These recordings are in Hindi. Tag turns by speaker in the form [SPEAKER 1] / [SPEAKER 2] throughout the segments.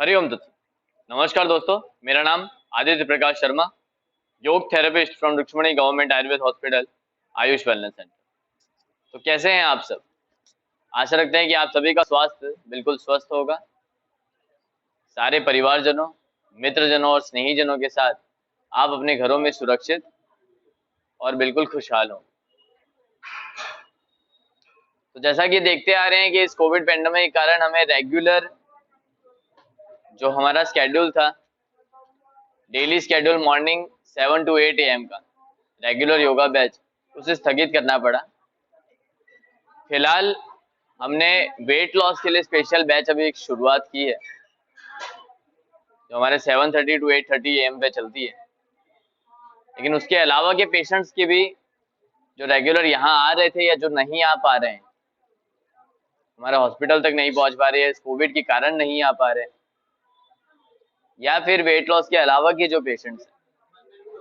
[SPEAKER 1] हरिओम दत्त। नमस्कार दोस्तों, मेरा नाम Aditya Prakash Sharma, yoga therapist from Rukshmani government Ayurveda hospital, AYUSH wellness centre. तो कैसे हैं आप सब? आशा रखते हैं कि आप सभी का स्वास्थ्य बिल्कुल स्वस्थ होगा। सारे परिवारजनों, मित्रजनों और स्नेहीजनों के साथ आप अपने घरों में सुरक्षित और बिल्कुल खुशहाल हो। तो जैसा कि देखते आ रहे हैं कि इस कोविड पेंडेमिक के कारण हमें रेगुलर जो हमारा स्केड्यूल था, daily schedule morning 7 to 8 AM का रेगुलर योगा बैच, उसे स्थगित करना पड़ा। फिलहाल हमने वेट लॉस के लिए स्पेशल बैच अभी एक शुरुआत की है, जो हमारे 7:30 to 8:30 AM पे चलती है। लेकिन उसके अलावा के पेशेंट्स के भी जो रेगुलर यहाँ आ रहे थे या जो नहीं आ पा रहे हैं, हमारा हॉस्पिटल तक नहीं पहुंच पा रहे हैं, इस कोविड के कारण नहीं आ पा रहे, या फिर वेट लॉस के अलावा के जो पेशेंट्स हैं,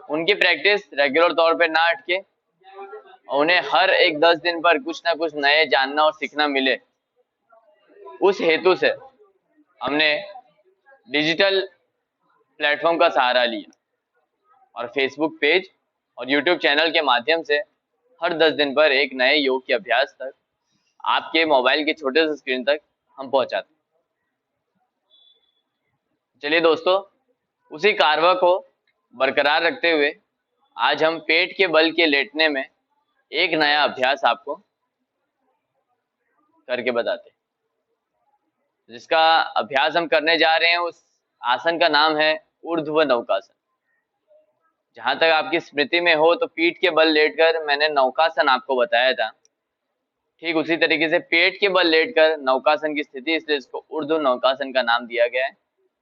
[SPEAKER 1] उनकी प्रैक्टिस रेगुलर तौर पे ना अटके और उन्हें हर एक 10 दिन पर कुछ ना कुछ नए जानना और सीखना मिले, उस हेतु से हमने डिजिटल प्लेटफॉर्म का सहारा लिया और फेसबुक पेज और यूट्यूब चैनल के माध्यम से हर 10 दिन पर एक नए योग के अभ्यास तक आपके मोबाइल के छोटे से स्क्रीन तक हम पहुंचाते। चलिए दोस्तों, उसी कारवा को बरकरार रखते हुए आज हम पेट के बल के लेटने में एक नया अभ्यास आपको करके बताते हैं। जिसका अभ्यास हम करने जा रहे हैं, उस आसन का नाम है ऊर्ध्व नौकासन। जहां तक आपकी स्मृति में हो तो पीठ के बल लेटकर मैंने नौकासन आपको बताया था, ठीक उसी तरीके से पेट के बल लेटकर नौकासन की स्थिति, इसलिए इसको ऊर्ध्व नौकासन का नाम दिया गया है।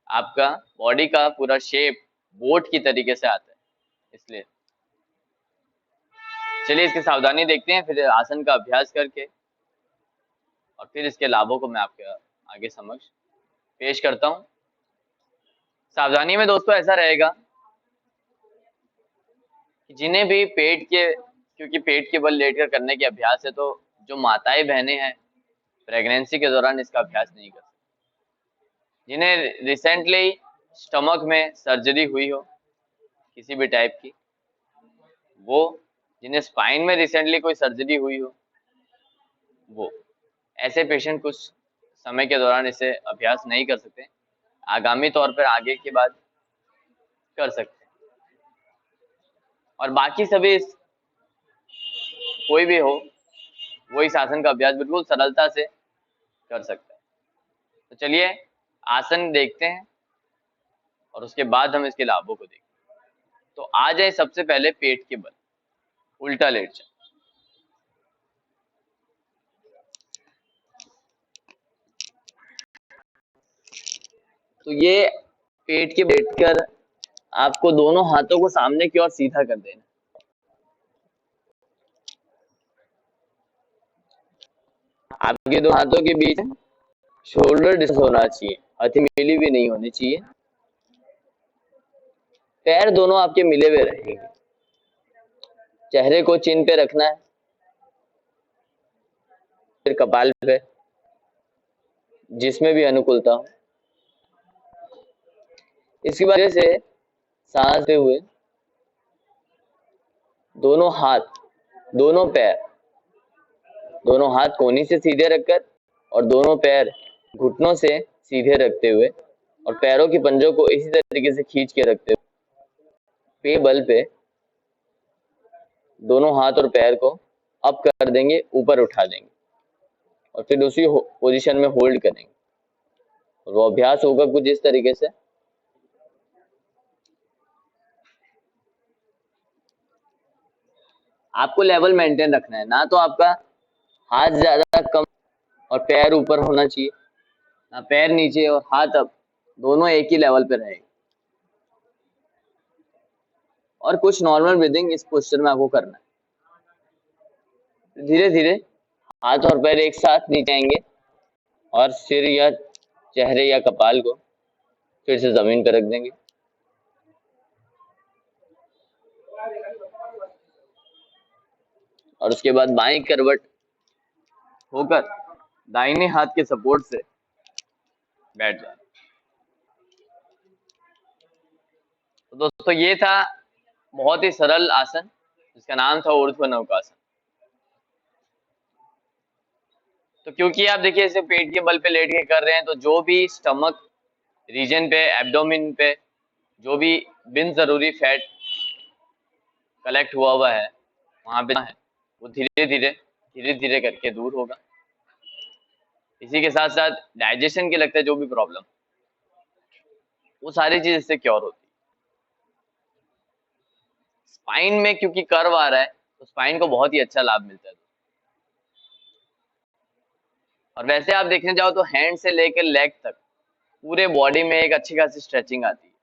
[SPEAKER 1] आपका बॉडी का पूरा शेप बोट की तरीके से आता है, इसलिए चलिए इसकी सावधानी देखते हैं, फिर आसन का अभ्यास करके और फिर इसके लाभों को मैं आपके आगे समक्ष पेश करता हूं। सावधानी में दोस्तों ऐसा रहेगा कि जिन्हें भी क्योंकि पेट के बल लेटकर करने के अभ्यास है, तो जो माताएं बहनें हैं प्रेगनेंसी के दौरान इसका अभ्यास नहीं कर सकती। जिन्हें रिसेंटली स्टमक में सर्जरी हुई हो किसी भी टाइप की, वो, जिन्हें स्पाइन में रिसेंटली कोई सर्जरी हुई हो, वो ऐसे पेशेंट कुछ समय के दौरान इसे अभ्यास नहीं कर सकते। आगामी तौर पर आगे के बाद कर सकते हैं। और बाकी सभी कोई भी हो, वो इस आसन का अभ्यास बिल्कुल सरलता से कर सकता है। तो चलिए आसन देखते हैं और उसके बाद हम इसके लाभों को देखते हैं। तो आ जाए सबसे पहले पेट के बल, उल्टा लेट जाए। तो ये पेट के बैठकर आपको दोनों हाथों को सामने की ओर सीधा कर देना। आपके दो हाथों के बीच शोल्डर डिस्टेंस होना चाहिए, हथेली भी नहीं होनी चाहिए। पैर दोनों आपके मिले हुए रहेंगे। चेहरे को चिन पे रखना है, फिर कपाल पे, जिसमें भी अनुकूलता हो। इसकी वजह से सांस लेते हुए दोनों हाथ, दोनों पैर, दोनों हाथ कोहनी से सीधे रखकर और दोनों पैर घुटनों से सीधे रखते हुए और पैरों के पंजों को इसी तरीके से खींच के रखते हुए पे बल पे दोनों हाथ और पैर को अप कर देंगे, ऊपर उठा देंगे और फिर उसी पोजीशन में होल्ड करेंगे। और वो अभ्यास होगा कुछ इस तरीके से। आपको लेवल मेंटेन रखना है, ना तो आपका हाथ ज्यादा कम और पैर ऊपर होना चाहिए, ना पैर नीचे और हाथ अप, दोनों एक ही लेवल पे रहेंगे। और कुछ नॉर्मल ब्रीदिंग इस पोस्चर में आपको करना है। धीरे धीरे हाथ और पैर एक साथ नीचे आएंगे और सिर या चेहरे या कपाल को फिर से जमीन पर रख देंगे। और उसके बाद बाएं करवट होकर दाहिने हाथ के सपोर्ट से बैठ जाए। दोस्तों ये था बहुत ही सरल आसन जिसका नाम था ऊर्ध्व नौकासन। तो क्योंकि आप देखिए इसे पेट के बल पे लेट के कर रहे हैं, तो जो भी स्टमक रीजन पे, एब्डोमिन पे जो भी बिन जरूरी फैट कलेक्ट हुआ है वहां पे है वो धीरे धीरे करके दूर होगा। इसी के साथ साथ डाइजेशन के लगता है जो भी प्रॉब्लम, वो सारी चीज इससे क्योर होती है। स्पाइन में क्योंकि कर्व आ रहा है तो स्पाइन को बहुत ही अच्छा लाभ मिलता है। और वैसे आप देखने जाओ तो हैंड से लेकर लेग तक पूरे बॉडी में एक अच्छी खासी स्ट्रेचिंग आती है।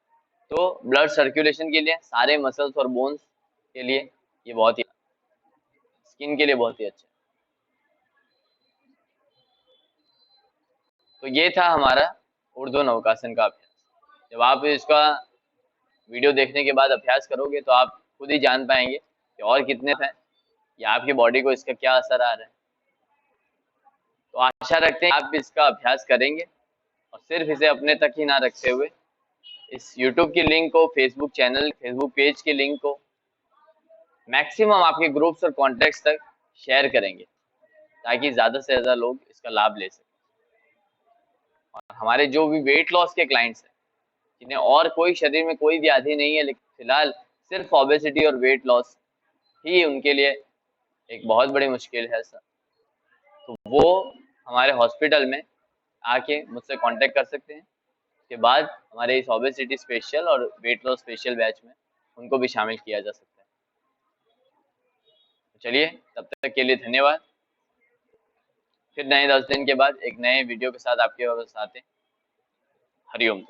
[SPEAKER 1] तो ब्लड सर्कुलेशन के लिए, सारे मसल्स और बोन्स के लिए ये बहुत ही, स्किन के लिए बहुत ही अच्छा है। तो ये था हमारा ऊर्ध्व नौकासन का अभ्यास। जब आप इसका वीडियो देखने के बाद अभ्यास करोगे तो आप खुद ही जान पाएंगे कि और कितने हैं या आपकी बॉडी को इसका क्या असर आ रहा है। तो आशा रखते हैं आप इसका अभ्यास करेंगे और सिर्फ इसे अपने तक ही ना रखते हुए इस YouTube की लिंक को, फेसबुक चैनल, फेसबुक पेज की लिंक को मैक्सिमम आपके ग्रुप्स और कॉन्टेक्ट्स तक शेयर करेंगे ताकि ज़्यादा से ज़्यादा लोग इसका लाभ ले सकें। और हमारे जो भी वेट लॉस के क्लाइंट्स हैं जिन्हें और कोई शरीर में कोई व्याधि नहीं है, लेकिन फिलहाल सिर्फ ओबेसिटी और वेट लॉस ही उनके लिए एक बहुत बड़ी मुश्किल है सर, तो वो हमारे हॉस्पिटल में आके मुझसे कांटेक्ट कर सकते हैं। उसके बाद हमारे इस ओबेसिटी स्पेशल और वेट लॉस स्पेशल बैच में उनको भी शामिल किया जा सकता है। तो चलिए, तब तक के लिए धन्यवाद। फिर नए 10 दिन के बाद एक नए वीडियो के साथ आपके पास आते हैं। हरिओम।